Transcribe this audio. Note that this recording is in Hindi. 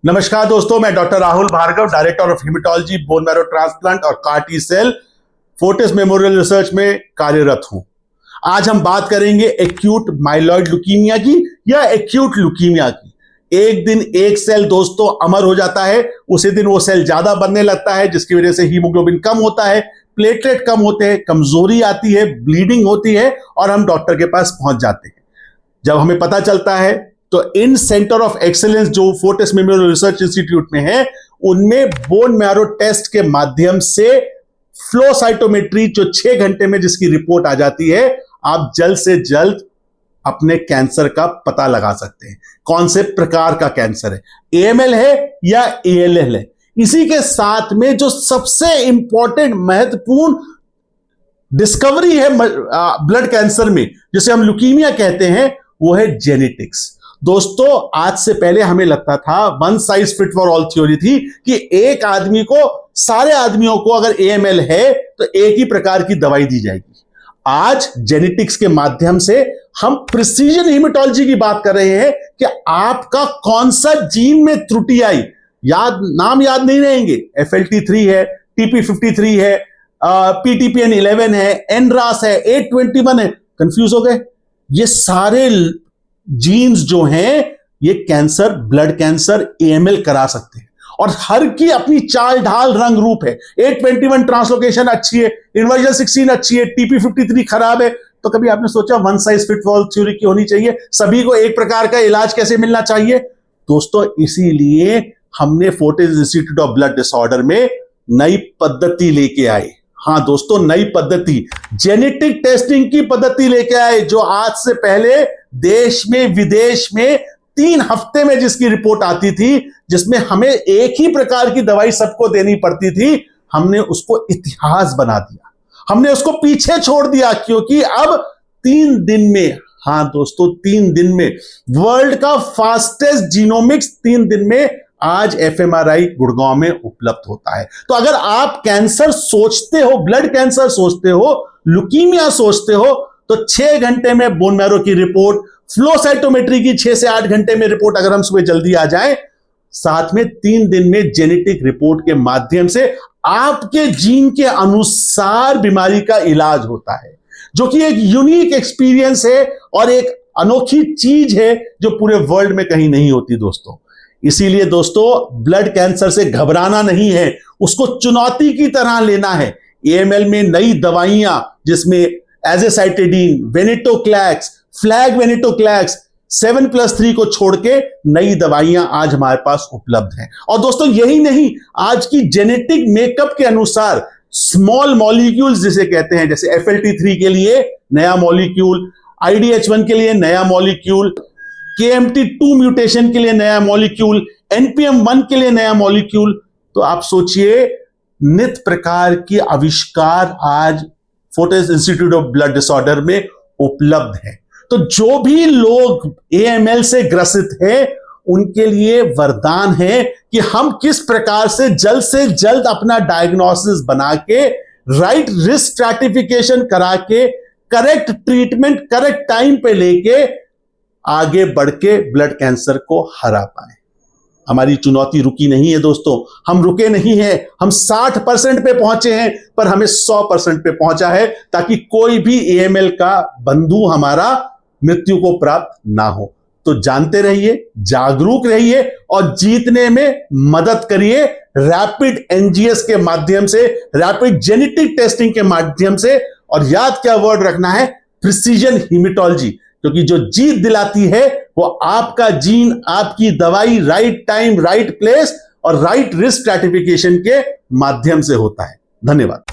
नमस्कार दोस्तों, मैं doctor Rahul Bhargava, director of haematology, bone marrow transplant और CAR T cell Fortis memorial research में कार्यरत हूं। आज हम बात करेंगे एक्यूट माइलॉइड ल्यूकीमिया की या एक्यूट ल्यूकीमिया की। एक दिन एक सेल दोस्तों अमर हो जाता है, उसी दिन वो सेल ज्यादा बनने लगता है, जिसकी वजह से हीमोग्लोबिन कम होता है, प्लेटलेट कम होते हैं, कमजोरी आती है, ब्लीडिंग होती है और हम डॉक्टर के पास पहुंच जाते हैं। जब हमें पता चलता है तो इन सेंटर ऑफ एक्सीलेंस जो फोर्टिस मेमोरियल रिसर्च इंस्टीट्यूट में है, उनमें बोन मैरो टेस्ट के माध्यम से फ्लो साइटोमेट्री जो 6 घंटे में जिसकी रिपोर्ट आ जाती है, आप जल्द से जल्द अपने कैंसर का पता लगा सकते हैं। कौन से प्रकार का कैंसर है, एएमएल है या एएलएल है। इसी के साथ में जो सबसे इंपॉर्टेंट महत्वपूर्ण डिस्कवरी है ब्लड कैंसर में, जिसे हम ल्यूकीमिया कहते हैं, वो है जेनेटिक्स। दोस्तों, आज से पहले हमें लगता था one size fit for all theory थी कि एक आदमी को, सारे आदमियों को अगर एएमएल है तो एक ही प्रकार की दवाई दी जाएगी। आज जेनेटिक्स के माध्यम से हम प्रिसीजन हेमेटोलॉजी की बात कर रहे हैं कि आपका कौन सा जीन में त्रुटि आई, नाम याद नहीं रहेंगे, FLT3 है, TP53 है, PTPN11 है, NRAS है, 821 है, कंफ्यूज हो गए। ये सारे जीन्स जो हैं, ये कैंसर, ब्लड कैंसर, एएमएल करा सकते हैं और हर की अपनी चाल ढाल रंग रूप है। 821 ट्रांसलोकेशन अच्छी है, इन्वर्जन 16 अच्छी है, TP53 खराब है। तो कभी आपने सोचा one size fit for all theory की होनी चाहिए, सभी को एक प्रकार का इलाज कैसे मिलना चाहिए? दोस्तों, इसीलिए हमने Fortis institute of blood disorder में नई पद्धति लेके आए। हाँ दोस्तों, नई पद्धति, जेनेटिक टेस्टिंग की पद्धति लेके आए, जो आज से पहले देश में विदेश में 3 हफ्ते में जिसकी रिपोर्ट आती थी, जिसमें हमें एक ही प्रकार की दवाई सबको देनी पड़ती थी, हमने उसको इतिहास बना दिया, हमने उसको पीछे छोड़ दिया, क्योंकि अब 3 दिन में, हाँ दोस्तों 3 दिन में, वर्ल्ड का फास्टेस्ट जीनोमिक्स 3 दिन में आज एफएमआरआई गुड़गांव में उपलब्ध होता है। तो अगर आप कैंसर सोचते हो, ब्लड कैंसर सोचते हो, ल्यूकीमिया सोचते हो, तो 6 घंटे में बोन मैरो की रिपोर्ट, फ्लो साइटोमेट्री की 6 से 8 घंटे में रिपोर्ट अगर हम सुबह जल्दी आ जाए, साथ में 3 दिन में जेनेटिक रिपोर्ट के माध्यम से आपके जीन के अनुसार बीमारी का इलाज होता है, जो कि एक यूनिक एक्सपीरियंस है और एक अनोखी चीज है जो पूरे वर्ल्ड में कहीं नहीं होती दोस्तों। इसीलिए दोस्तों, ब्लड कैंसर से घबराना नहीं है, उसको चुनौती की तरह लेना है। एएमएल में नई दवाइयां, जिसमें एजेसाइटिडीन, वेनेटोक्लैक्स, फ्लैग वेनेटोक्लैक्स, 7+3 को छोड़ के नई दवाइयां आज हमारे पास उपलब्ध हैं। और दोस्तों, यही नहीं, आज की जेनेटिक मेकअप के अनुसार स्मॉल मॉलिक्यूल्स जिसे कहते हैं, जैसे FLT3 के लिए नया मॉलिक्यूल, IDH1 के लिए नया मॉलिक्यूल, KMT2 म्यूटेशन के लिए नया मॉलिक्यूल, NPM1 के लिए नया मॉलिक्यूल। तो आप सोचिए, नित प्रकार की आविष्कार आज Fortis institute of blood disorder में उपलब्ध है। तो जो भी लोग एएमएल से ग्रसित हैं, उनके लिए वरदान है कि हम किस प्रकार से जल्द अपना डायग्नोसिस बना के, राइट रिस्क स्ट्रैटिफिकेशन करा के, करेक्ट ट्रीटमेंट करेक्ट टाइम पे लेके आगे बढ़ के ब्लड कैंसर को हरा पाए। हमारी चुनौती रुकी नहीं है दोस्तों, हम रुके नहीं हैं, हम 60% पे पहुंचे हैं, पर हमें 100% पे पहुंचा है, ताकि कोई भी एएमएल का बंधु हमारा मृत्यु को प्राप्त ना हो। तो जानते रहिए, जागरूक रहिए और जीतने में मदद करिए रैपिड एनजीएस के माध्यम से, रैपिड जेनेटिक टेस्टिंग के माध्यम से। और याद क्या वर्ड रखना है, प्रिसीजन हेमेटोलॉजी, क्योंकि जो जीत दिलाती है वो आपका जीन, आपकी दवाई, राइट टाइम, राइट प्लेस और राइट रिस्क स्ट्रैटिफिकेशन के माध्यम से होता है। धन्यवाद।